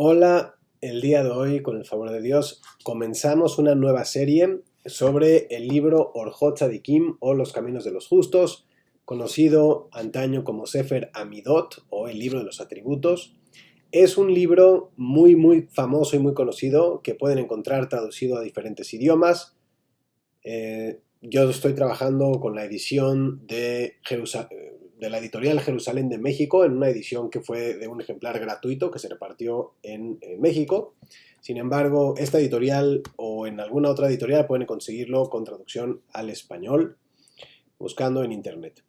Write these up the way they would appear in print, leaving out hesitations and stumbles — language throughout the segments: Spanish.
Hola, el día de hoy, con el favor de Dios, comenzamos una nueva serie sobre el libro Orjot Tzadikim o Los Caminos de los Justos, conocido antaño como Sefer Amidot o el libro de los atributos. Es un libro muy famoso y muy conocido que pueden encontrar traducido a diferentes idiomas. Yo estoy trabajando con la edición de la editorial Jerusalén de México, en una edición que fue de un ejemplar gratuito que se repartió en México. Sin embargo, esta editorial o en alguna otra editorial pueden conseguirlo con traducción al español, buscando en internet.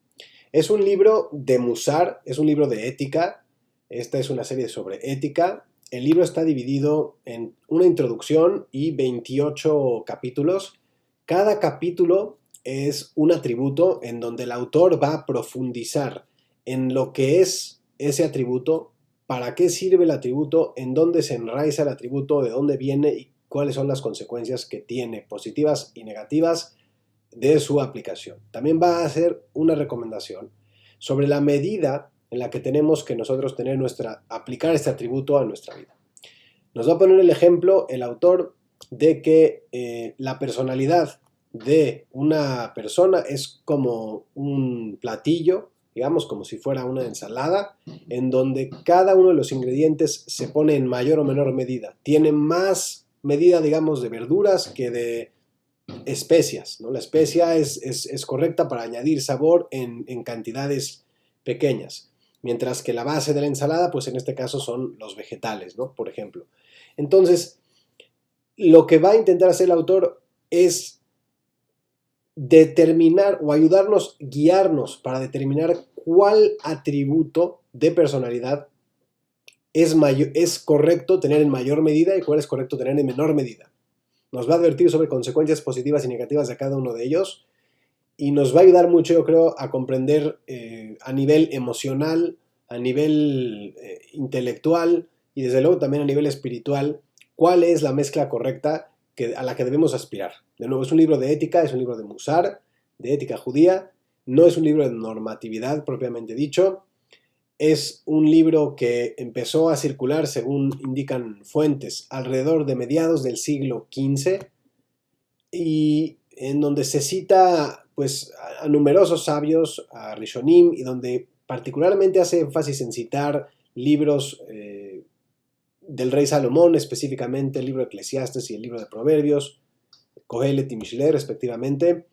Es un libro de Musar, es un libro de ética. Esta es una serie sobre ética. El libro está dividido en una introducción y 28 capítulos. Cada capítulo es un atributo en donde el autor va a profundizar en lo que es ese atributo, para qué sirve el atributo, en dónde se enraiza el atributo, de dónde viene y cuáles son las consecuencias que tiene, positivas y negativas, de su aplicación. También va a hacer una recomendación sobre la medida en la que tenemos que nosotros aplicar este atributo a nuestra vida. Nos va a poner el ejemplo el autor de que la personalidad de una persona es como un platillo, digamos como si fuera una ensalada, en donde cada uno de los ingredientes se pone en mayor o menor medida. Tiene más medida, digamos, de verduras que de especias, ¿no? La especia es correcta para añadir sabor en cantidades pequeñas, mientras que la base de la ensalada, pues en este caso son los vegetales, ¿no? Por ejemplo. Entonces, lo que va a intentar hacer el autor es determinar o ayudarnos, guiarnos para determinar cuál atributo de personalidad es correcto tener en mayor medida y cuál es correcto tener en menor medida. Nos va a advertir sobre consecuencias positivas y negativas de cada uno de ellos y nos va a ayudar mucho, yo creo, a comprender a nivel emocional, a nivel intelectual y desde luego también a nivel espiritual cuál es la mezcla correcta a la que debemos aspirar. De nuevo, es un libro de ética, es un libro de Musar, de ética judía, no es un libro de normatividad propiamente dicho. Es un libro que empezó a circular, según indican fuentes, alrededor de mediados del siglo XV y en donde se cita pues, a numerosos sabios, a Rishonim, y donde particularmente hace énfasis en citar libros del rey Salomón, específicamente el libro de Eclesiastes y el libro de Proverbios, Kohelet y Mishle, respectivamente,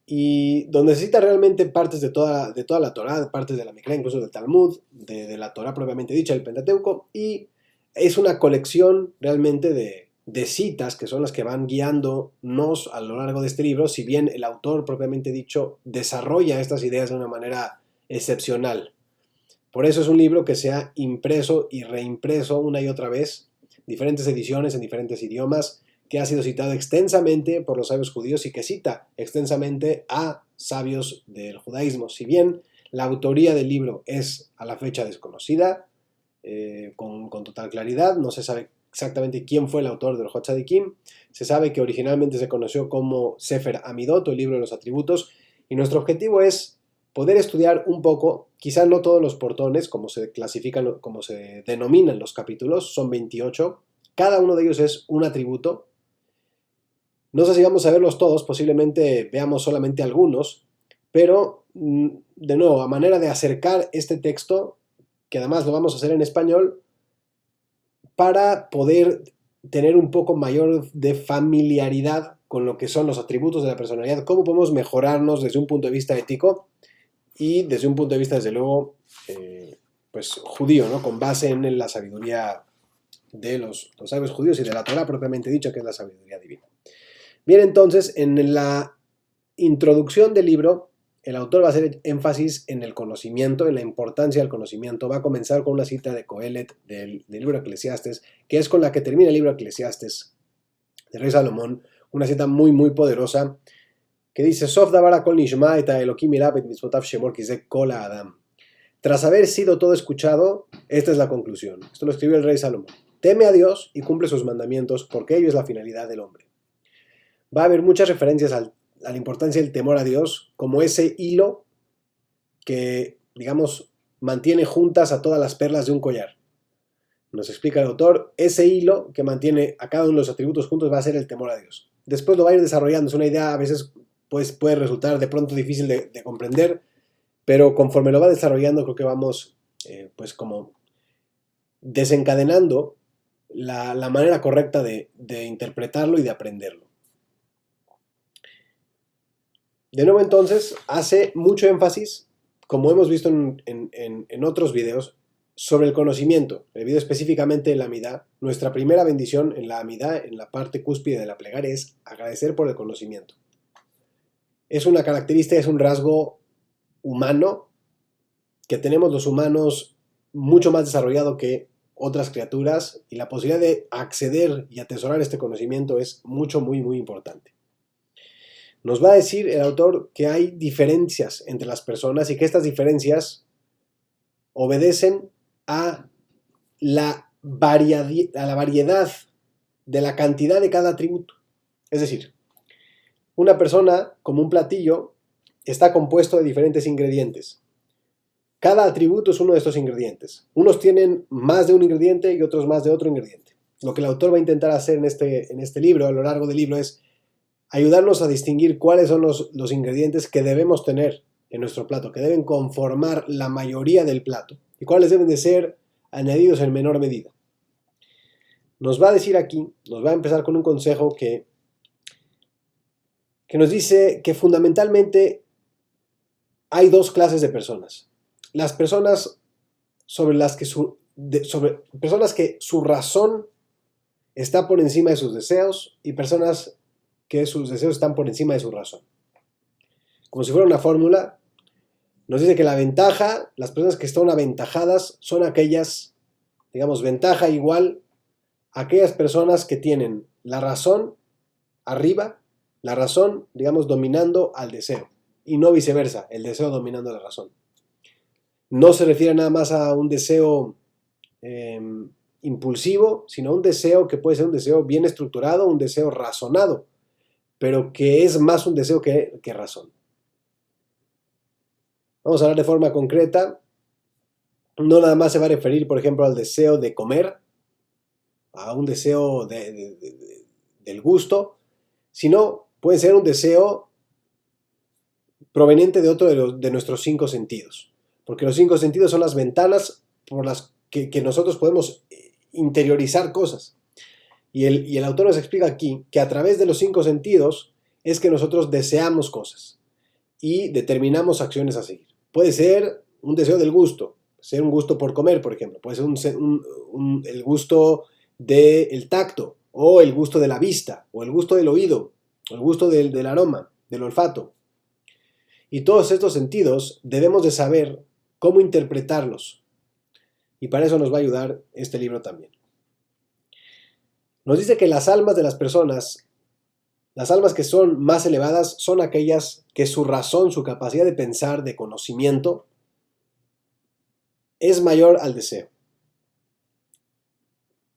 y donde se cita realmente partes de toda la Torá, partes de la Mikra, incluso del Talmud, de la Torá propiamente dicha, el Pentateuco, y es una colección realmente de citas que son las que van guiándonos a lo largo de este libro, si bien el autor propiamente dicho desarrolla estas ideas de una manera excepcional. Por eso es un libro que se ha impreso y reimpreso una y otra vez, diferentes ediciones en diferentes idiomas, que ha sido citado extensamente por los sabios judíos y que cita extensamente a sabios del judaísmo. Si bien la autoría del libro es a la fecha desconocida, con total claridad, no se sabe exactamente quién fue el autor del Orjot Tzadikim, se sabe que originalmente se conoció como Sefer Amidot, o el libro de los atributos, y nuestro objetivo es poder estudiar un poco, quizá no todos los portones, como se clasifican, como se denominan los capítulos, son 28, cada uno de ellos es un atributo. No sé si vamos a verlos todos, posiblemente veamos solamente algunos, pero de nuevo, a manera de acercar este texto, que además lo vamos a hacer en español, para poder tener un poco mayor de familiaridad con lo que son los atributos de la personalidad, cómo podemos mejorarnos desde un punto de vista ético y desde un punto de vista, desde luego, pues judío, ¿no? Con base en la sabiduría de los sabios judíos y de la Torah propiamente dicho, que es la sabiduría divina. Bien, entonces, en la introducción del libro, el autor va a hacer énfasis en el conocimiento, en la importancia del conocimiento. Va a comenzar con una cita de Kohelet del libro de Eclesiastes, que es con la que termina el libro de Eclesiastes, del rey Salomón, una cita muy poderosa, que dice, Sof davar hakol nishma et Elokim irab et mitzvotav shemor ki ze kol ha'adam. Tras haber sido todo escuchado, esta es la conclusión. Esto lo escribió el rey Salomón. Teme a Dios y cumple sus mandamientos, porque ello es la finalidad del hombre. Va a haber muchas referencias a la importancia del temor a Dios como ese hilo que, digamos, mantiene juntas a todas las perlas de un collar. Nos explica el autor, ese hilo que mantiene a cada uno de los atributos juntos va a ser el temor a Dios. Después lo va a ir desarrollando, es una idea a veces pues, puede resultar de pronto difícil de comprender, pero conforme lo va desarrollando creo que vamos pues como desencadenando la manera correcta de interpretarlo y de aprenderlo. De nuevo entonces hace mucho énfasis, como hemos visto en otros videos, sobre el conocimiento. El video específicamente de la Amidá. Nuestra primera bendición en la Amidá, en la parte cúspide de la plegaria, es agradecer por el conocimiento. Es una característica, es un rasgo humano que tenemos los humanos mucho más desarrollado que otras criaturas, y la posibilidad de acceder y atesorar este conocimiento es mucho, muy, muy importante. Nos va a decir el autor que hay diferencias entre las personas y que estas diferencias obedecen a la variedad de la cantidad de cada atributo. Es decir, una persona, como un platillo, está compuesto de diferentes ingredientes. Cada atributo es uno de estos ingredientes. Unos tienen más de un ingrediente y otros más de otro ingrediente. Lo que el autor va a intentar hacer en este libro, a lo largo del libro, es ayudarnos a distinguir cuáles son los ingredientes que debemos tener en nuestro plato, que deben conformar la mayoría del plato, y cuáles deben de ser añadidos en menor medida. Nos va a decir aquí, nos va a empezar con un consejo que nos dice que fundamentalmente hay dos clases de personas. Las personas personas que su razón está por encima de sus deseos, y personas que sus deseos están por encima de su razón. Como si fuera una fórmula, nos dice que la ventaja, las personas que están aventajadas son aquellas, digamos, ventaja igual a aquellas personas que tienen la razón arriba, la razón, digamos, dominando al deseo, y no viceversa, el deseo dominando la razón. No se refiere nada más a un deseo impulsivo, sino a un deseo que puede ser un deseo bien estructurado, un deseo razonado, pero que es más un deseo que razón. Vamos a hablar de forma concreta. No nada más se va a referir, por ejemplo, al deseo de comer, a un deseo del gusto, sino puede ser un deseo proveniente de otro de nuestros 5 sentidos. Porque los 5 sentidos son las ventanas por las que nosotros podemos interiorizar cosas. Y el autor nos explica aquí que a través de los 5 sentidos es que nosotros deseamos cosas y determinamos acciones a seguir. Puede ser un deseo del gusto, ser un gusto por comer, por ejemplo. Puede ser el gusto del tacto, o el gusto de la vista, o el gusto del oído, o el gusto del aroma, del olfato. Y todos estos sentidos debemos de saber cómo interpretarlos. Y para eso nos va a ayudar este libro también. Nos dice que las almas de las personas, las almas que son más elevadas, son aquellas que su razón, su capacidad de pensar, de conocimiento, es mayor al deseo.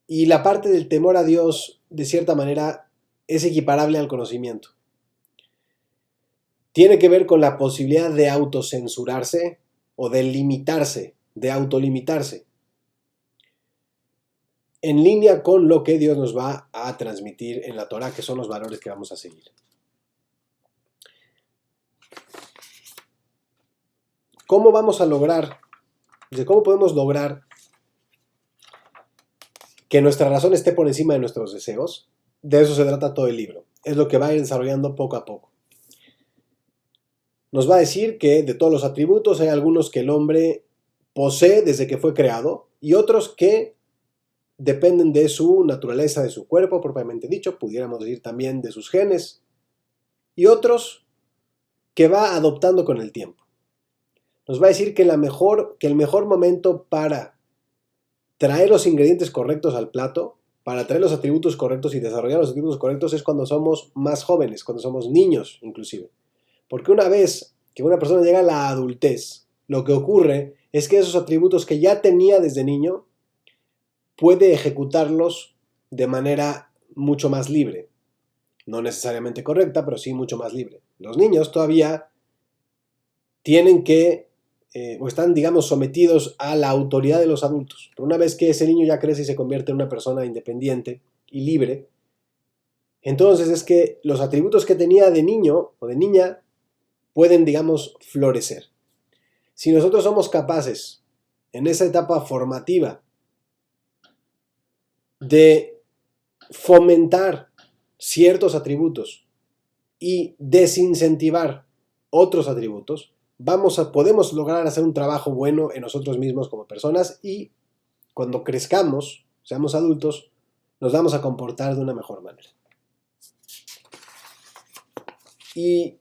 Y la parte del temor a Dios, de cierta manera, es equiparable al conocimiento. Tiene que ver con la posibilidad de autocensurarse o de limitarse, de autolimitarse, en línea con lo que Dios nos va a transmitir en la Torah, que son los valores que vamos a seguir. ¿Cómo vamos a lograr, cómo podemos lograr que nuestra razón esté por encima de nuestros deseos? De eso se trata todo el libro. Es lo que va a ir desarrollando poco a poco. Nos va a decir que de todos los atributos hay algunos que el hombre posee desde que fue creado, y otros que dependen de su naturaleza, de su cuerpo propiamente dicho, pudiéramos decir también de sus genes, y otros que va adoptando con el tiempo. Nos va a decir que el mejor momento para traer los ingredientes correctos al plato, para traer los atributos correctos y desarrollar los atributos correctos, es cuando somos más jóvenes, cuando somos niños inclusive. Porque una vez que una persona llega a la adultez, lo que ocurre es que esos atributos que ya tenía desde niño, puede ejecutarlos de manera mucho más libre. No necesariamente correcta, pero sí mucho más libre. Los niños todavía tienen que o están, digamos, sometidos a la autoridad de los adultos. Pero una vez que ese niño ya crece y se convierte en una persona independiente y libre, entonces es que los atributos que tenía de niño o de niña pueden, digamos, florecer. Si nosotros somos capaces, en esa etapa formativa, de fomentar ciertos atributos y desincentivar otros atributos, podemos lograr hacer un trabajo bueno en nosotros mismos como personas, y cuando crezcamos, seamos adultos, nos vamos a comportar de una mejor manera. Y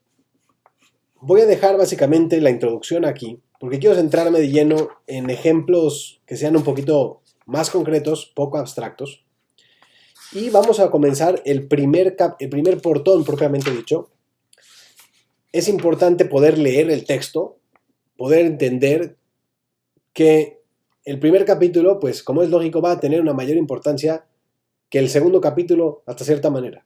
voy a dejar básicamente la introducción aquí, porque quiero centrarme de lleno en ejemplos que sean un poquito más concretos, poco abstractos. Y vamos a comenzar el primer portón propiamente dicho. Es importante poder leer el texto, poder entender que el primer capítulo, pues como es lógico, va a tener una mayor importancia que el segundo capítulo hasta cierta manera.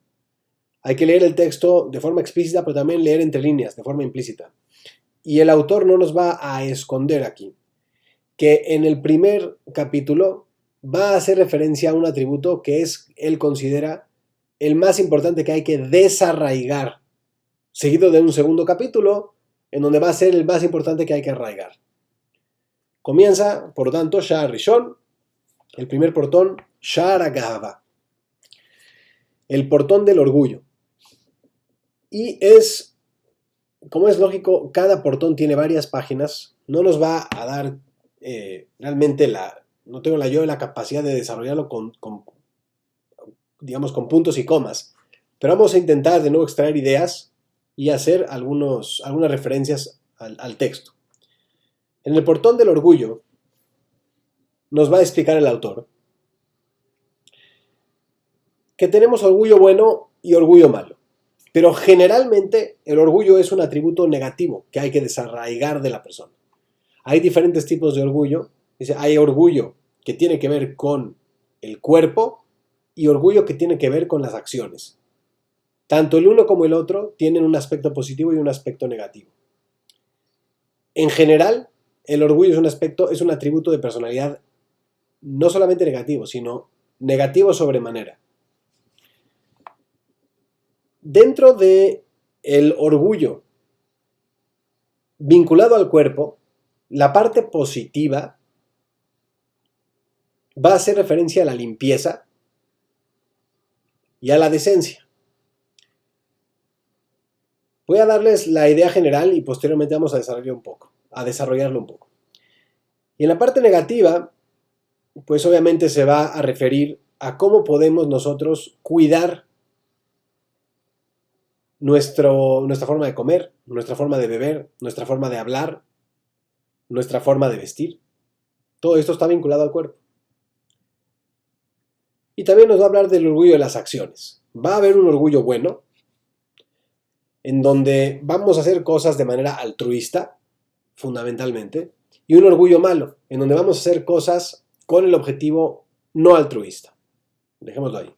Hay que leer el texto de forma explícita, pero también leer entre líneas, de forma implícita. Y el autor no nos va a esconder aquí que en el primer capítulo va a hacer referencia a un atributo que él considera el más importante que hay que desarraigar, seguido de un segundo capítulo en donde va a ser el más importante que hay que arraigar. Comienza, por lo tanto, Sha'ar Rishon, el primer portón, Sha'ar HaGahava, el portón del orgullo. Y como es lógico, cada portón tiene varias páginas, no nos va a dar realmente no tengo la capacidad de desarrollarlo digamos, con puntos y comas, pero vamos a intentar de nuevo extraer ideas y hacer algunas referencias al texto. En el portón del orgullo nos va a explicar el autor que tenemos orgullo bueno y orgullo malo, pero generalmente el orgullo es un atributo negativo que hay que desarraigar de la persona. Hay diferentes tipos de orgullo. Hay orgullo que tiene que ver con el cuerpo y orgullo que tiene que ver con las acciones. Tanto el uno como el otro tienen un aspecto positivo y un aspecto negativo. En general, el orgullo es un atributo de personalidad no solamente negativo, sino negativo sobremanera. Dentro de el orgullo vinculado al cuerpo, la parte positiva va a hacer referencia a la limpieza y a la decencia. Voy a darles la idea general y posteriormente vamos a desarrollarlo un poco. Y en la parte negativa, pues obviamente se va a referir a cómo podemos nosotros cuidar nuestra forma de comer, nuestra forma de beber, nuestra forma de hablar, nuestra forma de vestir. Todo esto está vinculado al cuerpo. Y también nos va a hablar del orgullo de las acciones. Va a haber un orgullo bueno, en donde vamos a hacer cosas de manera altruista, fundamentalmente, y un orgullo malo, en donde vamos a hacer cosas con el objetivo no altruista. Dejémoslo ahí.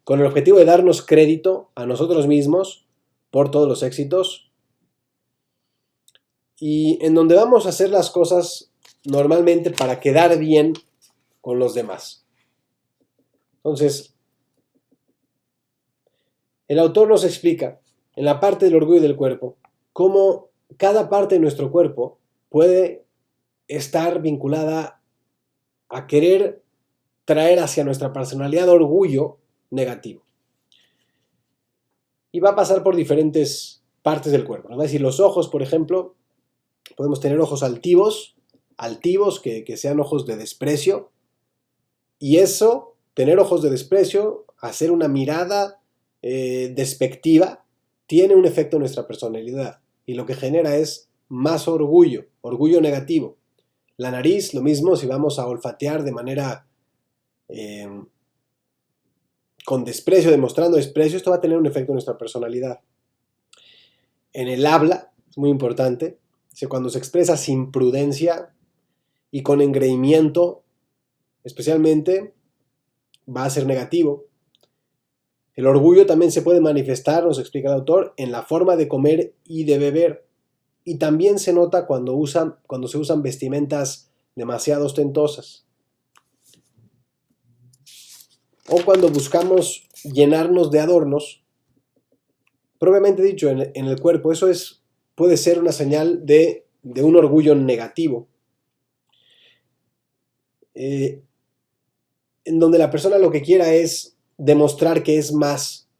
Con el objetivo de darnos crédito a nosotros mismos por todos los éxitos, y en donde vamos a hacer las cosas normalmente para quedar bien con los demás. Entonces, el autor nos explica en la parte del orgullo del cuerpo cómo cada parte de nuestro cuerpo puede estar vinculada a querer traer hacia nuestra personalidad orgullo negativo. Y va a pasar por diferentes partes del cuerpo. Nos va a decir los ojos, por ejemplo, podemos tener ojos altivos que sean ojos de desprecio, y eso, tener ojos de desprecio, hacer una mirada despectiva, tiene un efecto en nuestra personalidad, y lo que genera es más orgullo negativo. La nariz, lo mismo, si vamos a olfatear de manera con desprecio, demostrando desprecio, esto va a tener un efecto en nuestra personalidad. En el habla, es muy importante, cuando se expresa sin prudencia y con engreimiento, especialmente, va a ser negativo. El orgullo también se puede manifestar, nos explica el autor, en la forma de comer y de beber, y también se nota cuando se usan vestimentas demasiado ostentosas. O cuando buscamos llenarnos de adornos, propiamente dicho, en el cuerpo. Eso puede ser una señal de un orgullo negativo. En donde la persona lo que quiera es demostrar que es más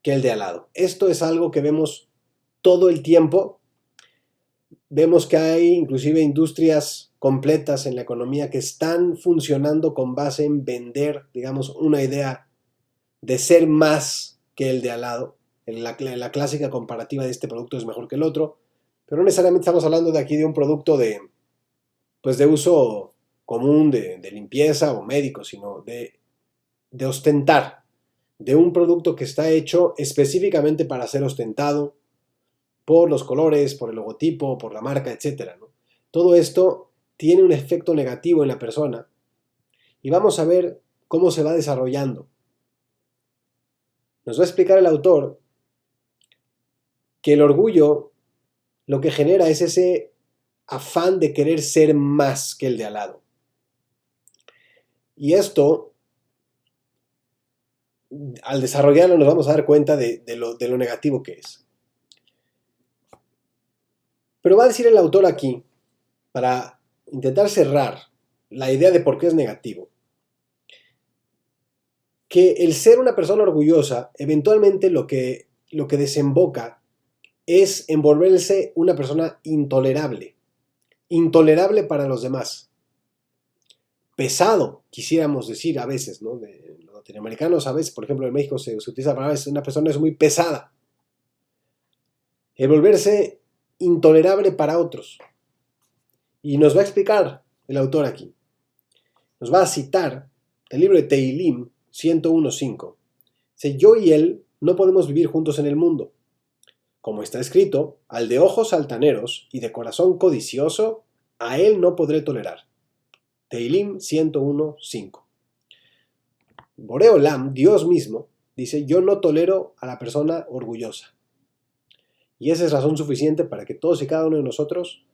que el de al lado. Esto es algo que vemos todo el tiempo. Vemos que hay inclusive industrias completas en la economía que están funcionando con base en vender, digamos, una idea de ser más que el de al lado. La clásica comparativa de este producto es mejor que el otro, pero no necesariamente estamos hablando de aquí de un producto de uso común, de limpieza o médico, sino de ostentar, de un producto que está hecho específicamente para ser ostentado por los colores, por el logotipo, por la marca, etc., ¿no? Todo esto tiene un efecto negativo en la persona y vamos a ver cómo se va desarrollando. Nos va a explicar el autor que el orgullo lo que genera es ese afán de querer ser más que el de al lado. Y esto, al desarrollarlo, nos vamos a dar cuenta de lo negativo que es. Pero va a decir el autor aquí, para intentar cerrar la idea de por qué es negativo, que el ser una persona orgullosa, eventualmente lo que desemboca es en volverse una persona intolerable para los demás. Pesado, quisiéramos decir a veces, ¿no? De los latinoamericanos a veces, por ejemplo en México se utiliza la palabra, una persona es muy pesada. El volverse intolerable para otros. Y nos va a explicar el autor aquí. Nos va a citar el libro de Tehilim 101.5. Dice, yo y él no podemos vivir juntos en el mundo. Como está escrito, al de ojos altaneros y de corazón codicioso, a él no podré tolerar. Tehilim 101.5. Boré Olam, Dios mismo, dice, yo no tolero a la persona orgullosa. Y esa es razón suficiente para que todos y cada uno de nosotros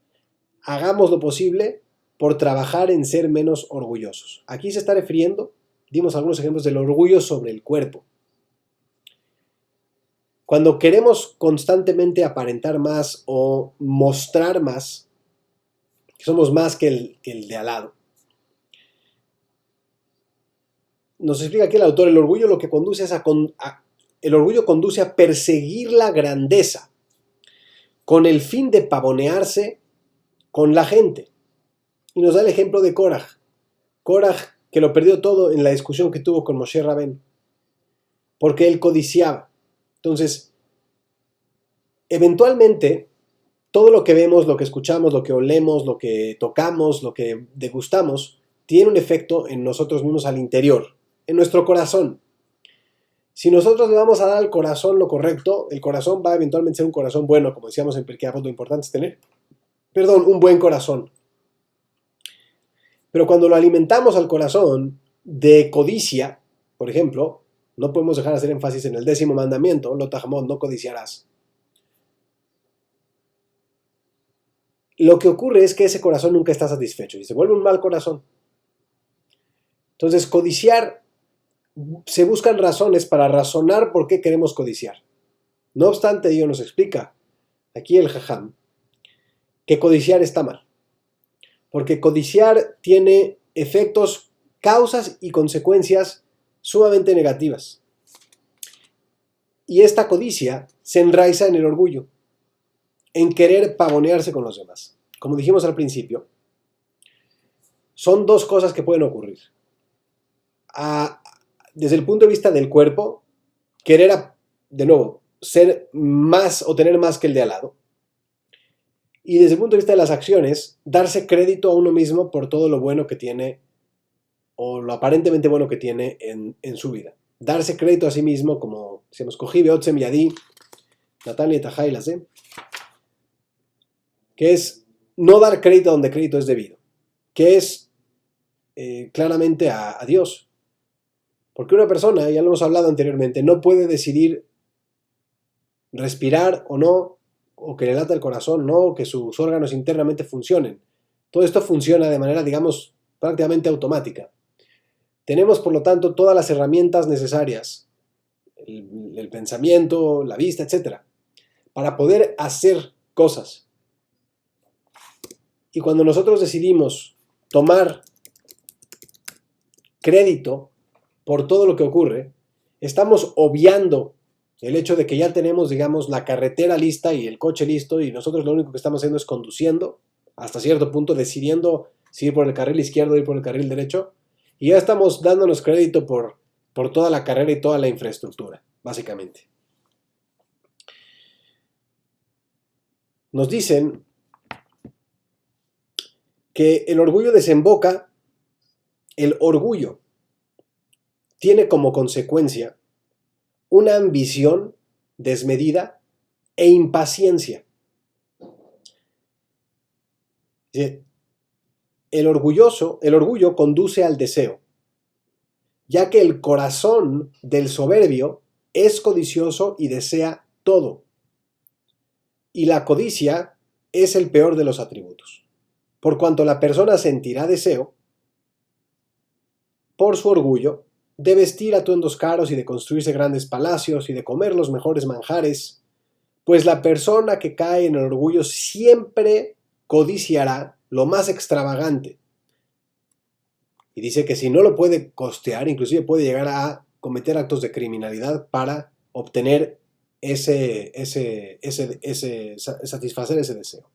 hagamos lo posible por trabajar en ser menos orgullosos. Aquí se está refiriendo, dimos algunos ejemplos del orgullo sobre el cuerpo. Cuando queremos constantemente aparentar más o mostrar más, que somos más que el de al lado. Nos explica aquí el autor, el orgullo lo que conduce es el orgullo conduce a perseguir la grandeza con el fin de pavonearse con la gente. Y nos da el ejemplo de Koraj. Koraj, que lo perdió todo en la discusión que tuvo con Moshe Rabén, porque él codiciaba. Entonces, eventualmente, todo lo que vemos, lo que escuchamos, lo que olemos, lo que tocamos, lo que degustamos, tiene un efecto en nosotros mismos al interior, en nuestro corazón. Si nosotros le vamos a dar al corazón lo correcto, el corazón va a eventualmente ser un corazón bueno, como decíamos en Pirkei Avot, lo importante es tener, un buen corazón. Pero cuando lo alimentamos al corazón de codicia, por ejemplo, no podemos dejar de hacer énfasis en el 10º mandamiento, lo tajamot, no codiciarás. Lo que ocurre es que ese corazón nunca está satisfecho y se vuelve un mal corazón. Entonces, codiciar, se buscan razones para razonar por qué queremos codiciar. No obstante, Dios nos explica, aquí el Jajam, que codiciar está mal. Porque codiciar tiene efectos, causas y consecuencias sumamente negativas. Y esta codicia se enraiza en el orgullo, en querer pavonearse con los demás. Como dijimos al principio, son dos cosas que pueden ocurrir. Desde el punto de vista del cuerpo, querer, de nuevo, ser más o tener más que el de al lado. Y desde el punto de vista de las acciones, darse crédito a uno mismo por todo lo bueno que tiene, o lo aparentemente bueno que tiene en su vida. Darse crédito a sí mismo, como decíamos, Koji Beotzem Yadi, Natalia Tajay Lasem, que es no dar crédito donde crédito es debido, que es claramente a Dios. Porque una persona, ya lo hemos hablado anteriormente, no puede decidir respirar o no, o que le lata el corazón, no que sus órganos internamente funcionen. Todo esto funciona de manera, digamos, prácticamente automática. Tenemos, por lo tanto, todas las herramientas necesarias, el pensamiento, la vista, etcétera, para poder hacer cosas. Y cuando nosotros decidimos tomar crédito por todo lo que ocurre, estamos obviando el hecho de que ya tenemos, digamos, la carretera lista y el coche listo y nosotros lo único que estamos haciendo es conduciendo hasta cierto punto, decidiendo si ir por el carril izquierdo o ir por el carril derecho, y ya estamos dándonos crédito por toda la carrera y toda la infraestructura, básicamente. Nos dicen que el orgullo tiene como consecuencia una ambición desmedida e impaciencia. El orgullo conduce al deseo, ya que el corazón del soberbio es codicioso y desea todo. Y la codicia es el peor de los atributos, por cuanto la persona sentirá deseo por su orgullo de vestir atuendos caros y de construirse grandes palacios y de comer los mejores manjares, pues la persona que cae en el orgullo siempre codiciará lo más extravagante. Y dice que si no lo puede costear, inclusive puede llegar a cometer actos de criminalidad para obtener satisfacer ese deseo.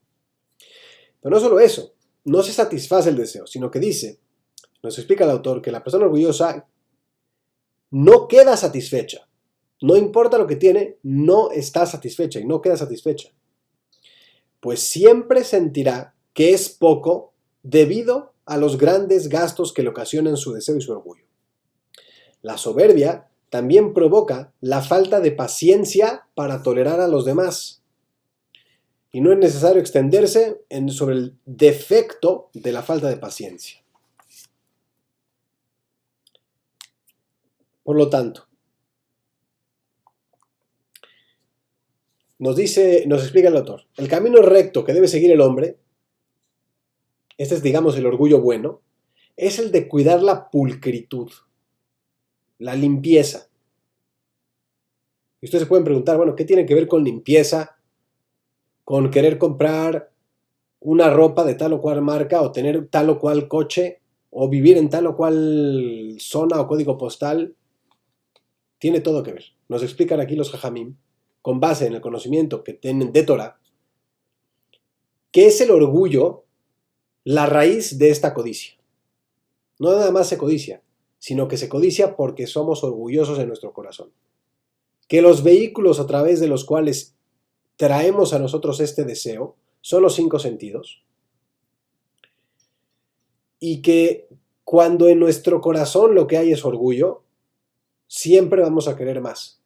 Pero no solo eso, no se satisface el deseo, sino que dice, nos explica el autor, que la persona orgullosa no queda satisfecha. No importa lo que tiene, no está satisfecha y no queda satisfecha. Pues siempre sentirá que es poco debido a los grandes gastos que le ocasionan su deseo y su orgullo. La soberbia también provoca la falta de paciencia para tolerar a los demás. Y no es necesario extenderse sobre el defecto de la falta de paciencia. Por lo tanto, nos explica el autor, el camino recto que debe seguir el hombre, este es, digamos, el orgullo bueno, es el de cuidar la pulcritud, la limpieza. Y ustedes se pueden preguntar, bueno, ¿qué tiene que ver con limpieza? Con querer comprar una ropa de tal o cual marca, o tener tal o cual coche, o vivir en tal o cual zona o código postal. Tiene todo que ver. Nos explican aquí los jajamim, con base en el conocimiento que tienen de Torah, que es el orgullo la raíz de esta codicia. No nada más se codicia, sino que se codicia porque somos orgullosos en nuestro corazón. Que los vehículos a través de los cuales traemos a nosotros este deseo son los 5 sentidos. Y que cuando en nuestro corazón lo que hay es orgullo, siempre vamos a querer más.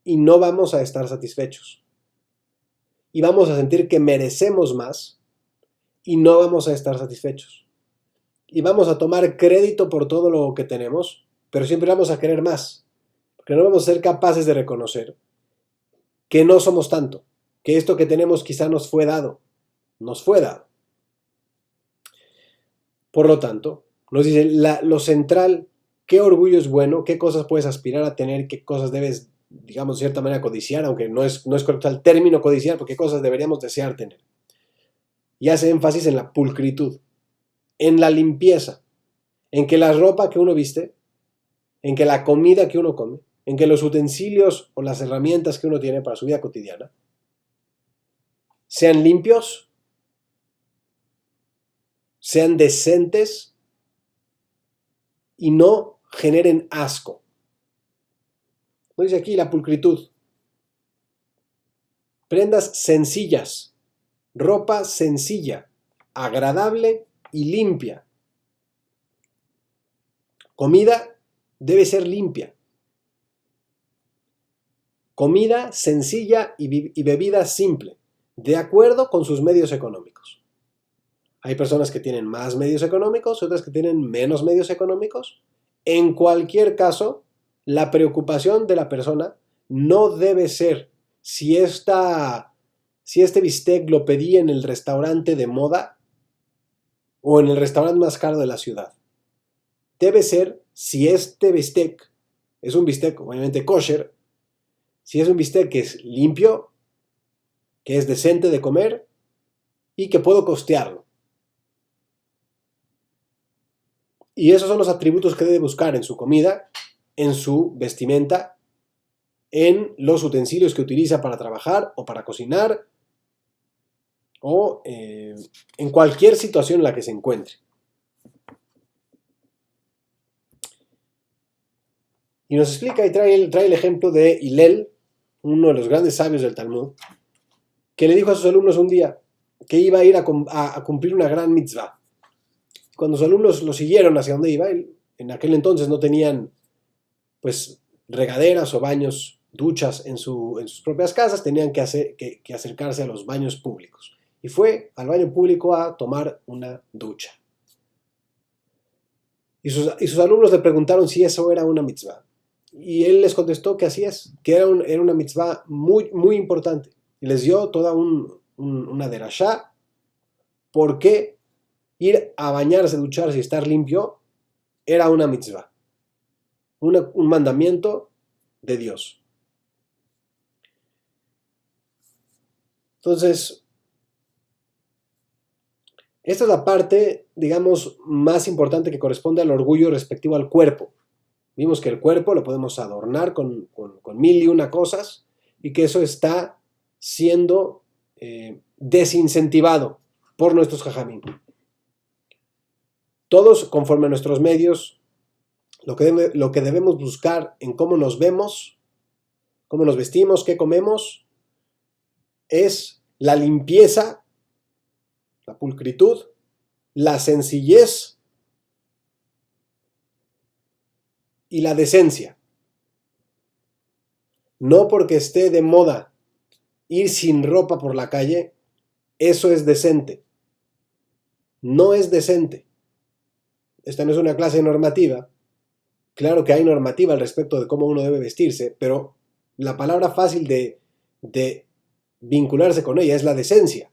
Y no vamos a estar satisfechos. Y vamos a sentir que merecemos más y no vamos a estar satisfechos. Y vamos a tomar crédito por todo lo que tenemos, pero siempre vamos a querer más, porque no vamos a ser capaces de reconocer que no somos tanto, que esto que tenemos quizá nos fue dado. Por lo tanto, nos dice lo central, qué orgullo es bueno, qué cosas puedes aspirar a tener, qué cosas debes, digamos, de cierta manera codiciar, aunque no es correcto el término codiciar, porque qué cosas deberíamos desear tener. Y hace énfasis en la pulcritud, en la limpieza, en que la ropa que uno viste, en que la comida que uno come, en que los utensilios o las herramientas que uno tiene para su vida cotidiana sean limpios, sean decentes y no generen asco. Lo dice aquí la pulcritud. Prendas sencillas, ropa sencilla, agradable y limpia. Comida debe ser limpia. Comida sencilla y bebida simple, de acuerdo con sus medios económicos. Hay personas que tienen más medios económicos, otras que tienen menos medios económicos. En cualquier caso, la preocupación de la persona no debe ser si esta si este bistec lo pedí en el restaurante de moda o en el restaurante más caro de la ciudad. Debe ser si este bistec es un bistec obviamente kosher, si es un bistec que es limpio, que es decente de comer y que puedo costearlo. Y esos son los atributos que debe buscar en su comida, en su vestimenta, en los utensilios que utiliza para trabajar o para cocinar o en cualquier situación en la que se encuentre. Y nos explica y trae el ejemplo de Hillel, uno de los grandes sabios del Talmud, que le dijo a sus alumnos un día que iba a ir a cumplir una gran mitzvah. Cuando sus alumnos lo siguieron hacia donde iba, en aquel entonces no tenían pues regaderas o baños, duchas en sus propias casas, tenían que acercarse a los baños públicos. Y fue al baño público a tomar una ducha. Y sus alumnos le preguntaron si eso era una mitzvah. Y él les contestó que así es, que era una mitzvah muy, muy importante. Y les dio toda una derashá, porque ir a bañarse, ducharse y estar limpio era una mitzvah, un mandamiento de Dios. Entonces, esta es la parte, digamos, más importante que corresponde al orgullo respectivo al cuerpo. Vimos que el cuerpo lo podemos adornar con mil y una cosas y que eso está siendo desincentivado por nuestros jajamín. Todos, conforme a nuestros medios, lo que debemos buscar en cómo nos vemos, cómo nos vestimos, qué comemos, es la limpieza, la pulcritud, la sencillez y la decencia. No porque esté de moda ir sin ropa por la calle, eso es decente. No es decente. Esta no es una clase normativa. Claro que hay normativa al respecto de cómo uno debe vestirse, pero la palabra fácil de vincularse con ella es la decencia.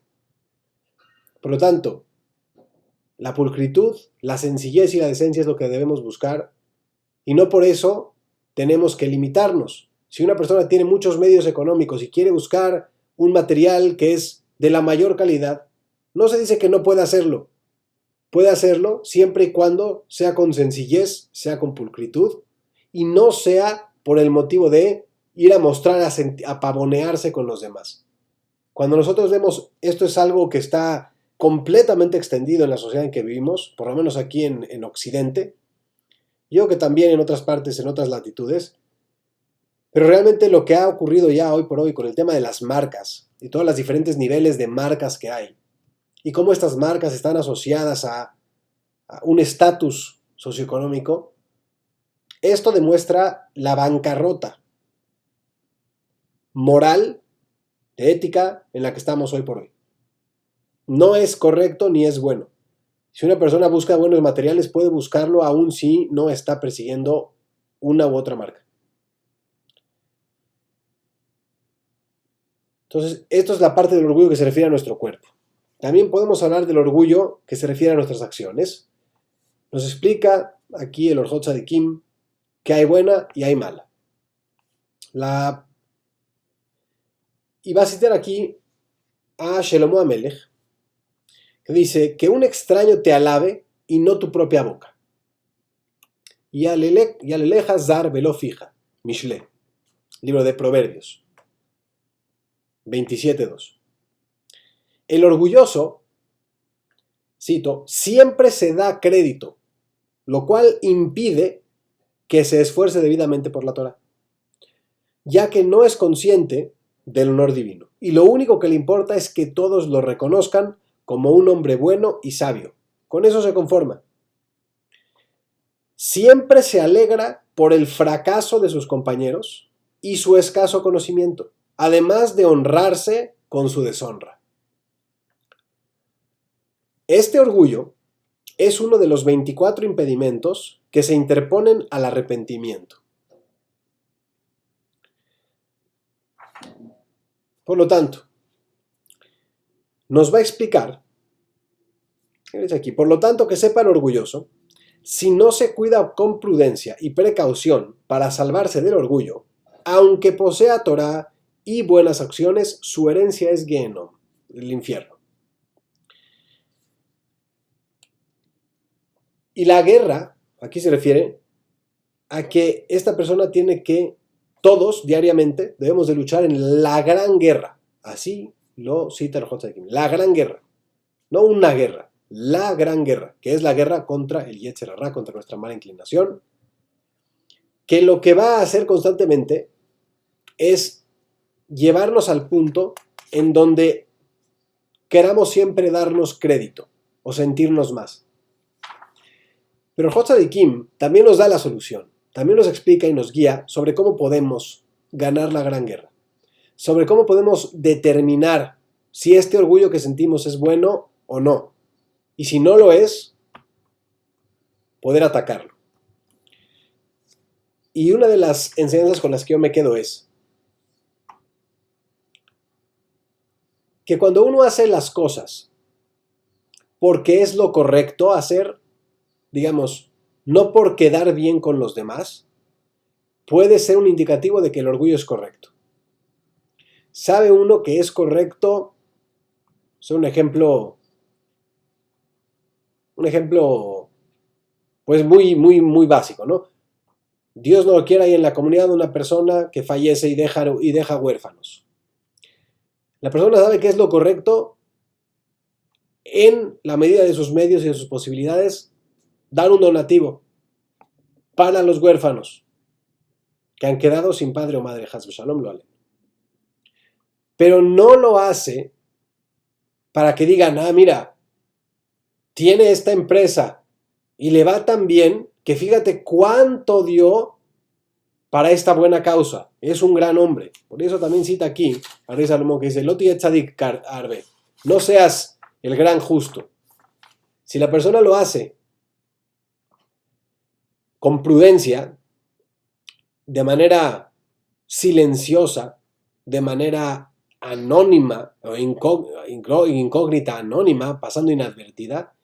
Por lo tanto, la pulcritud, la sencillez y la decencia es lo que debemos buscar, y no por eso tenemos que limitarnos. Si una persona tiene muchos medios económicos y quiere buscar un material que es de la mayor calidad, no se dice que no pueda hacerlo. Puede hacerlo siempre y cuando sea con sencillez, sea con pulcritud, y no sea por el motivo de ir a mostrar, a pavonearse con los demás. Cuando nosotros vemos esto es algo que está completamente extendido en la sociedad en que vivimos, por lo menos aquí en Occidente, yo que también en otras partes, en otras latitudes, pero realmente lo que ha ocurrido ya hoy por hoy con el tema de las marcas y todos los diferentes niveles de marcas que hay, y cómo estas marcas están asociadas a un estatus socioeconómico, esto demuestra la bancarrota moral, de ética, en la que estamos hoy por hoy. No es correcto ni es bueno. Si una persona busca buenos materiales, puede buscarlo aun si no está persiguiendo una u otra marca. Entonces, esto es la parte del orgullo que se refiere a nuestro cuerpo. También podemos hablar del orgullo que se refiere a nuestras acciones. Nos explica aquí el Orjot Tzadikim que hay buena y hay mala. Y va a citar aquí a Shelomo Amelech, que dice que un extraño te alabe y no tu propia boca. Y aleleja zar velo fija, Mishle, libro de Proverbios 27:2. El orgulloso, cito, siempre se da crédito, lo cual impide que se esfuerce debidamente por la Torah, ya que no es consciente del honor divino. Y lo único que le importa es que todos lo reconozcan como un hombre bueno y sabio. Con eso se conforma. Siempre se alegra por el fracaso de sus compañeros y su escaso conocimiento, además de honrarse con su deshonra. Este orgullo es uno de los 24 impedimentos que se interponen al arrepentimiento. Por lo tanto, nos va a explicar, aquí, por lo tanto, que sepa el orgulloso, si no se cuida con prudencia y precaución para salvarse del orgullo, aunque posea Torah y buenas acciones, su herencia es Gehenom, el infierno. Y la guerra, aquí se refiere a que esta persona tiene que, todos diariamente, debemos de luchar en la gran guerra. Así lo cita el Hotzakim. La gran guerra. No una guerra. La gran guerra. Que es la guerra contra el Yetzer Hara, contra nuestra mala inclinación. Que lo que va a hacer constantemente es llevarnos al punto en donde queramos siempre darnos crédito o sentirnos más. Pero el Hotzadikim también nos da la solución. También nos explica y nos guía sobre cómo podemos ganar la gran guerra. Sobre cómo podemos determinar si este orgullo que sentimos es bueno o no. Y si no lo es, poder atacarlo. Y una de las enseñanzas con las que yo me quedo es que cuando uno hace las cosas porque es lo correcto hacer, digamos, no por quedar bien con los demás, puede ser un indicativo de que el orgullo es correcto. ¿Sabe uno que es correcto? Es un ejemplo pues muy básico, ¿no? Dios no lo quiera, hay en la comunidad una persona que fallece y deja huérfanos. La persona sabe que es lo correcto en la medida de sus medios y de sus posibilidades dar un donativo para los huérfanos que han quedado sin padre o madre, Haz Shalom lo ale. Pero no lo hace para que digan, mira, tiene esta empresa y le va tan bien que fíjate cuánto dio para esta buena causa. Es un gran hombre. Por eso también cita aquí a Rey Salomón que dice, Loti etzadik arbe, no seas el gran justo. Si la persona lo hace con prudencia, de manera silenciosa, de manera anónima o incógnita, anónima, pasando inadvertida,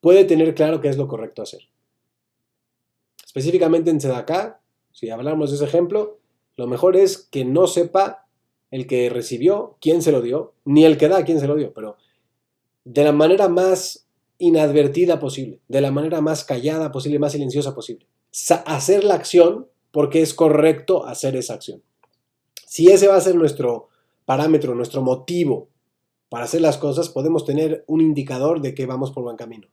puede tener claro qué es lo correcto hacer. Específicamente en Tzedaká, si hablamos de ese ejemplo, lo mejor es que no sepa el que recibió quién se lo dio, ni el que da quién se lo dio, pero de la manera más inadvertida posible, de la manera más callada posible, más silenciosa posible. Hacer la acción porque es correcto hacer esa acción. Si ese va a ser nuestro parámetro, nuestro motivo para hacer las cosas, podemos tener un indicador de que vamos por buen camino.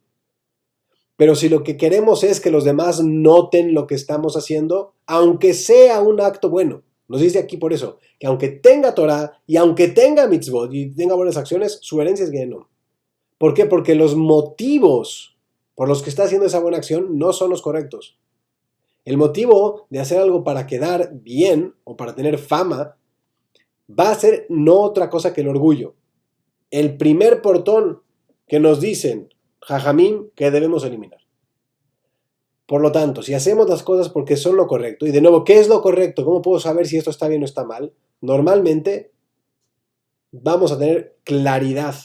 Pero si lo que queremos es que los demás noten lo que estamos haciendo, aunque sea un acto bueno, nos dice aquí por eso, que aunque tenga Torah y aunque tenga mitzvot y tenga buenas acciones, su herencia es Gehenom. ¿Por qué? Porque los motivos por los que está haciendo esa buena acción no son los correctos. El motivo de hacer algo para quedar bien o para tener fama va a ser no otra cosa que el orgullo. El primer portón que nos dicen Jajamim que debemos eliminar. Por lo tanto, si hacemos las cosas porque son lo correcto, y de nuevo, ¿qué es lo correcto? ¿Cómo puedo saber si esto está bien o está mal? Normalmente vamos a tener claridad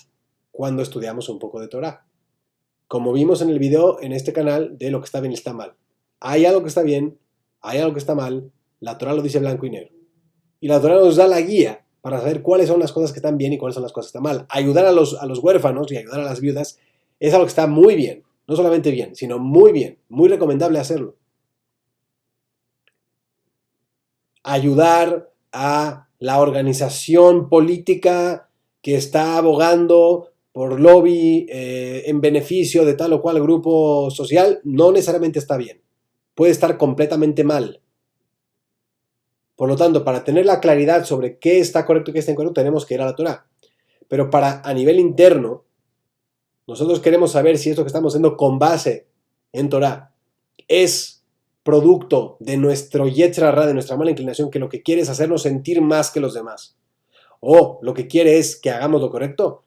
cuando estudiamos un poco de Torah. Como vimos en el video en este canal de lo que está bien y está mal. Hay algo que está bien, hay algo que está mal, la Torah lo dice blanco y negro. Y la Torah nos da la guía para saber cuáles son las cosas que están bien y cuáles son las cosas que están mal. Ayudar a los huérfanos y ayudar a las viudas es algo que está muy bien. No solamente bien, sino muy bien. Muy recomendable hacerlo. Ayudar a la organización política que está abogando por lobby en beneficio de tal o cual grupo social, no necesariamente está bien. Puede estar completamente mal. Por lo tanto, para tener la claridad sobre qué está correcto y qué está incorrecto, tenemos que ir a la Torah. Pero a nivel interno, nosotros queremos saber si esto que estamos haciendo con base en Torah es producto de nuestro Yetzer Hara, de nuestra mala inclinación, que lo que quiere es hacernos sentir más que los demás. O lo que quiere es que hagamos lo correcto.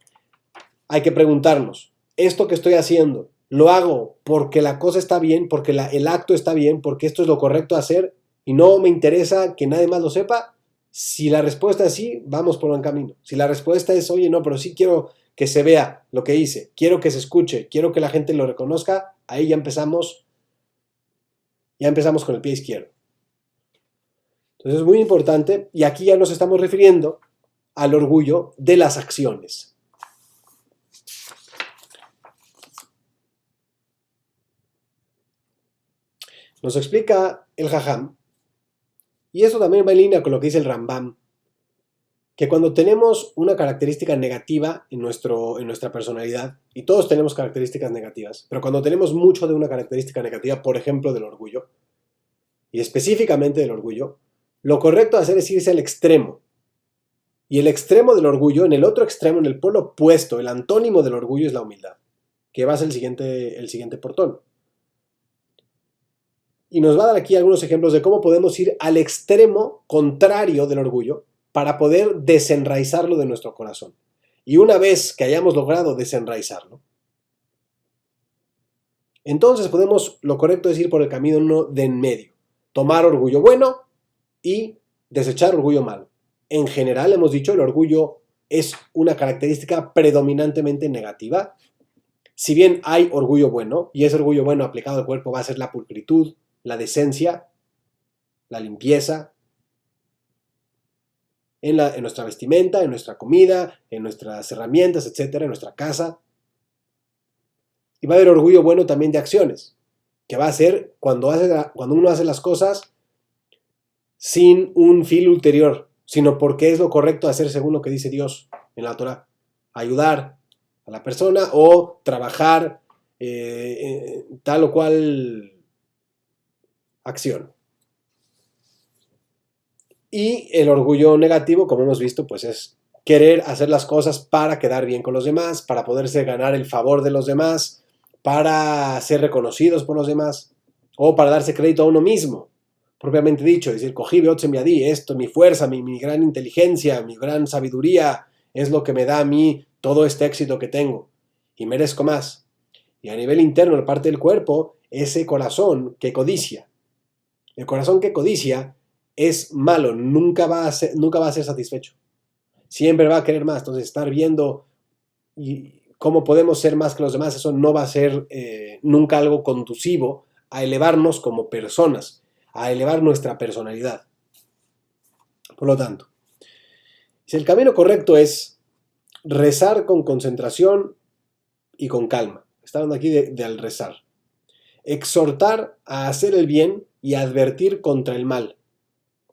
Hay que preguntarnos, ¿esto que estoy haciendo lo hago porque la cosa está bien, porque el acto está bien, porque esto es lo correcto hacer y no me interesa que nadie más lo sepa? Si la respuesta es sí, vamos por buen camino. Si la respuesta es, oye, no, pero sí quiero que se vea lo que hice, quiero que se escuche, quiero que la gente lo reconozca, ahí ya empezamos con el pie izquierdo. Entonces es muy importante, y aquí ya nos estamos refiriendo al orgullo de las acciones. Nos explica el Jajam, y esto también va en línea con lo que dice el Rambam, que cuando tenemos una característica negativa en nuestra personalidad, y todos tenemos características negativas, pero cuando tenemos mucho de una característica negativa, por ejemplo del orgullo, y específicamente del orgullo, lo correcto de hacer es irse al extremo. Y el extremo del orgullo, en el otro extremo, en el polo opuesto, el antónimo del orgullo es la humildad, que va a ser el siguiente portón. Y nos va a dar aquí algunos ejemplos de cómo podemos ir al extremo contrario del orgullo para poder desenraizarlo de nuestro corazón. Y una vez que hayamos logrado desenraizarlo, entonces lo correcto es ir por el camino de en medio. Tomar orgullo bueno y desechar orgullo malo. En general, hemos dicho, el orgullo es una característica predominantemente negativa. Si bien hay orgullo bueno, y ese orgullo bueno aplicado al cuerpo va a ser la pulcritud, la decencia, la limpieza, en nuestra vestimenta, en nuestra comida, en nuestras herramientas, etcétera, en nuestra casa. Y va a haber orgullo bueno también de acciones, que va a ser cuando uno hace las cosas sin un fin ulterior, sino porque es lo correcto hacer según lo que dice Dios en la Torah. Ayudar a la persona o trabajar tal o cual acción. Y el orgullo negativo, como hemos visto, pues es querer hacer las cosas para quedar bien con los demás, para poderse ganar el favor de los demás, para ser reconocidos por los demás, o para darse crédito a uno mismo, propiamente dicho, decir, cogí beotzem yadi, esto, mi fuerza, mi gran inteligencia, mi gran sabiduría, es lo que me da a mí todo este éxito que tengo, y merezco más. Y a nivel interno, en la parte del cuerpo, ese corazón que codicia. El corazón que codicia es malo, nunca va a ser satisfecho. Siempre va a querer más. Entonces, estar viendo cómo podemos ser más que los demás, eso no va a ser nunca algo conducivo a elevarnos como personas, a elevar nuestra personalidad. Por lo tanto, si el camino correcto es rezar con concentración y con calma, está hablando aquí de al rezar, exhortar a hacer el bien y advertir contra el mal,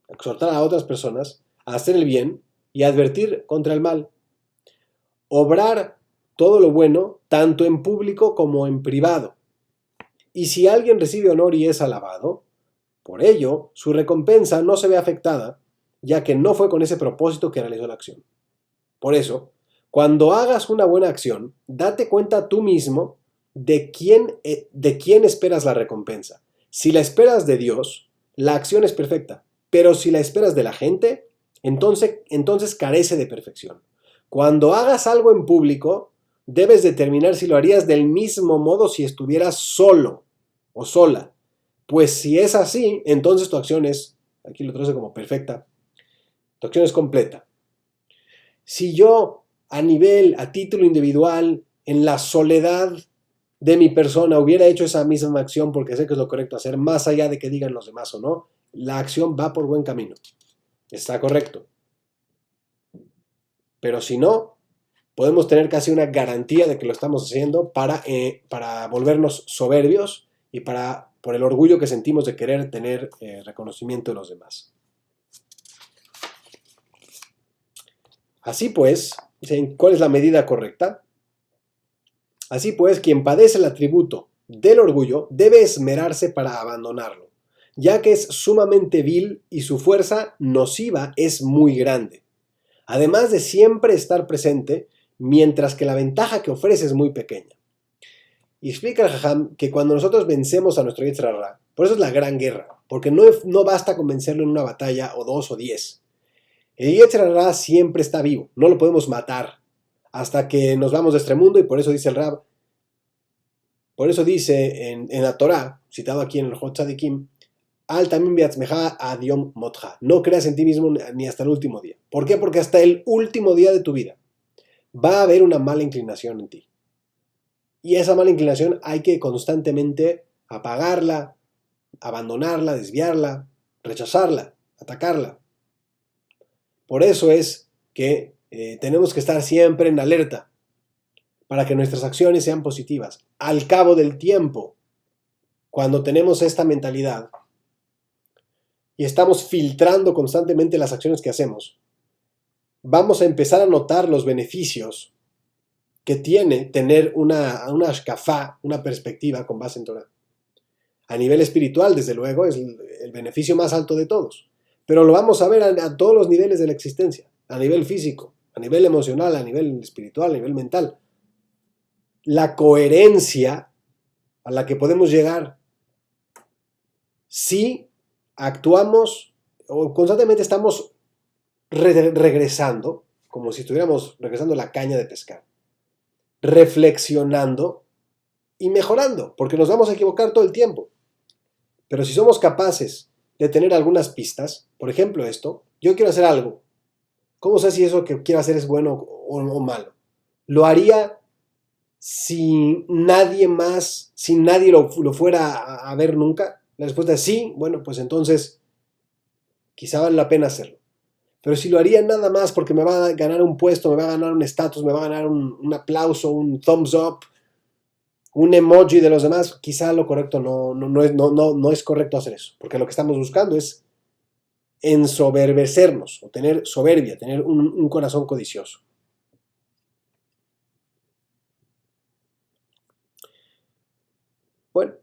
exhortar a otras personas a hacer el bien y advertir contra el mal, obrar todo lo bueno, tanto en público como en privado. Y si alguien recibe honor y es alabado, por ello, su recompensa no se ve afectada, ya que no fue con ese propósito que realizó la acción. Por eso, cuando hagas una buena acción, date cuenta tú mismo de quién esperas la recompensa. Si la esperas de Dios, la acción es perfecta, pero si la esperas de la gente, entonces carece de perfección. Cuando hagas algo en público, debes determinar si lo harías del mismo modo si estuvieras solo o sola. Pues si es así, entonces tu acción es, aquí lo traduce como perfecta, tu acción es completa. Si yo a título individual, en la soledad de mi persona, hubiera hecho esa misma acción porque sé que es lo correcto hacer, más allá de que digan los demás o no, la acción va por buen camino. Está correcto. Pero si no, podemos tener casi una garantía de que lo estamos haciendo para volvernos soberbios y por el orgullo que sentimos de querer tener reconocimiento de los demás. Así pues, ¿cuál es la medida correcta? Así pues, quien padece el atributo del orgullo debe esmerarse para abandonarlo, ya que es sumamente vil y su fuerza nociva es muy grande. Además de siempre estar presente, mientras que la ventaja que ofrece es muy pequeña. Y explica el Jajam que cuando nosotros vencemos a nuestro Yetzer Hara, por eso es la gran guerra, porque no basta con vencerlo en una batalla o 2 o 10. El Yetzer Hara siempre está vivo, no lo podemos matar hasta que nos vamos de este mundo, y por eso dice el Rab, por eso dice en la Torah, citado aquí en el Hot Tzadikim, Al tamim beatzmeja ad yom motja, no creas en ti mismo ni hasta el último día. ¿Por qué? Porque hasta el último día de tu vida. va a haber una mala inclinación en ti. Y esa mala inclinación hay que constantemente apagarla, abandonarla, desviarla, rechazarla, atacarla. Por eso es que tenemos que estar siempre en alerta para que nuestras acciones sean positivas. Al cabo del tiempo, cuando tenemos esta mentalidad y estamos filtrando constantemente las acciones que hacemos, vamos a empezar a notar los beneficios que tiene tener una ashkafá, una perspectiva con base en Torah. A nivel espiritual, desde luego, es el beneficio más alto de todos. Pero lo vamos a ver a todos los niveles de la existencia. A nivel físico, a nivel emocional, a nivel espiritual, a nivel mental. La coherencia a la que podemos llegar si actuamos o constantemente estamos regresando, como si estuviéramos regresando a la caña de pescar, reflexionando y mejorando, porque nos vamos a equivocar todo el tiempo. Pero si somos capaces de tener algunas pistas, por ejemplo esto, yo quiero hacer algo, ¿cómo sé si eso que quiero hacer es bueno o malo? ¿Lo haría si nadie más, si nadie lo fuera a ver nunca? La respuesta es sí, bueno, pues entonces quizá vale la pena hacerlo. Pero si lo haría nada más porque me va a ganar un puesto, me va a ganar un estatus, me va a ganar un aplauso, un thumbs up, un emoji de los demás, quizá lo correcto no es correcto hacer eso. Porque lo que estamos buscando es ensoberbecernos o tener soberbia, tener un corazón codicioso. Bueno,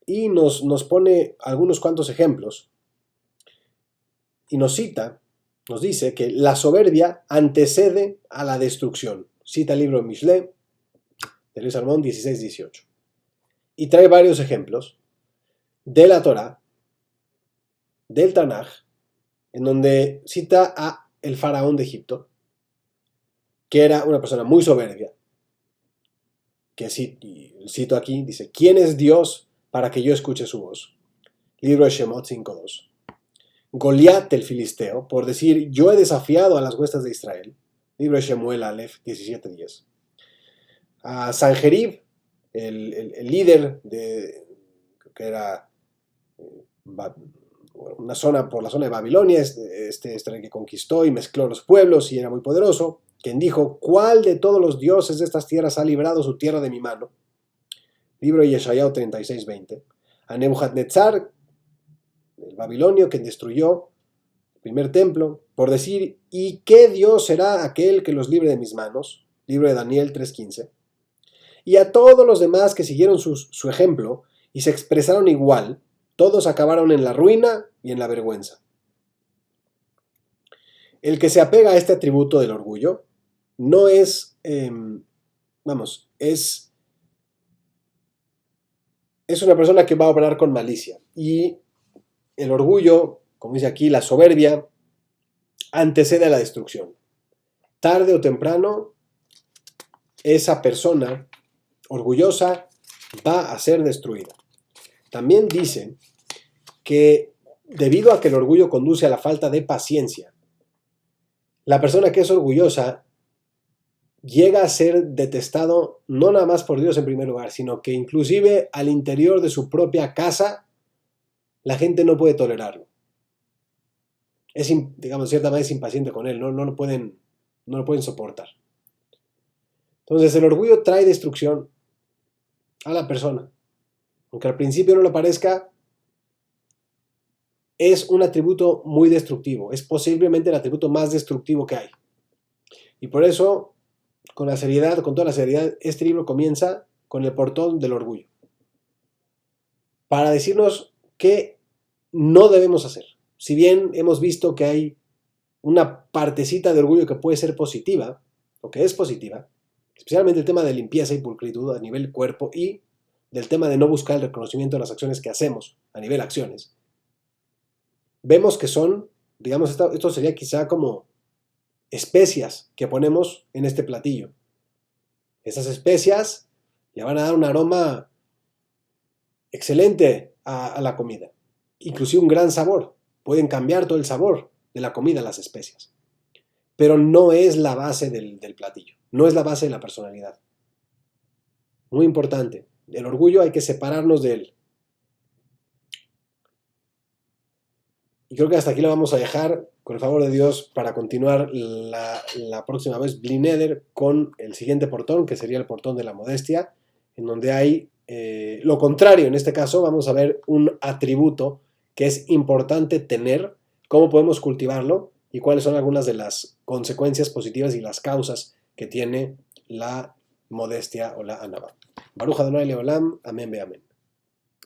y nos pone algunos cuantos ejemplos y nos dice que la soberbia antecede a la destrucción. Cita el libro de Mishlei, de Luis Salmón 16-18. Y trae varios ejemplos de la Torá, del Tanaj, en donde cita a el faraón de Egipto, que era una persona muy soberbia, que cito aquí, dice, ¿quién es Dios para que yo escuche su voz? Libro de Shemot 5.2. Goliat el filisteo, por decir, yo he desafiado a las huestes de Israel. Libro de Shemuel Aleph 17.10. A Sanjerib, el líder que era una zona por la zona de Babilonia, este que conquistó y mezcló los pueblos y era muy poderoso, quien dijo, ¿cuál de todos los dioses de estas tierras ha librado su tierra de mi mano? Libro de Yeshayahu 36:20. A Nebuchadnezzar, el babilonio, quien destruyó el primer templo, por decir, ¿y qué Dios será aquel que los libre de mis manos? Libro de Daniel 3:15. Y a todos los demás que siguieron su ejemplo y se expresaron igual, todos acabaron en la ruina y en la vergüenza. El que se apega a este atributo del orgullo no es, es una persona que va a obrar con malicia. Y el orgullo, como dice aquí, la soberbia, antecede a la destrucción. Tarde o temprano, esa persona orgullosa va a ser destruida. También dice que debido a que el orgullo conduce a la falta de paciencia, la persona que es orgullosa llega a ser detestado no nada más por Dios en primer lugar, sino que inclusive al interior de su propia casa la gente no puede tolerarlo. Es, digamos, de cierta manera es impaciente con él, no lo pueden soportar. Entonces el orgullo trae destrucción a la persona. Aunque al principio no le parezca, es un atributo muy destructivo. Es posiblemente el atributo más destructivo que hay. Y por eso, con toda la seriedad, este libro comienza con el portón del orgullo. Para decirnos qué no debemos hacer. Si bien hemos visto que hay una partecita de orgullo que puede ser positiva, o que es positiva, especialmente el tema de limpieza y pulcritud a nivel cuerpo y del tema de no buscar el reconocimiento de las acciones que hacemos a nivel acciones, vemos que son, digamos, esto sería quizá como especias que ponemos en este platillo. Esas especias le van a dar un aroma excelente a la comida, inclusive un gran sabor. Pueden cambiar todo el sabor de la comida las especias. pero no es la base del platillo, no es la base de la personalidad. Muy importante, el orgullo hay que separarnos de él. Y creo que hasta aquí lo vamos a dejar, con el favor de Dios, para continuar la próxima vez Blineder con el siguiente portón, que sería el portón de la modestia, en donde hay lo contrario. En este caso vamos a ver un atributo que es importante tener, cómo podemos cultivarlo y cuáles son algunas de las consecuencias positivas y las causas que tiene la modestia o la anava. Baruch Adonai Leolam, amén be amén.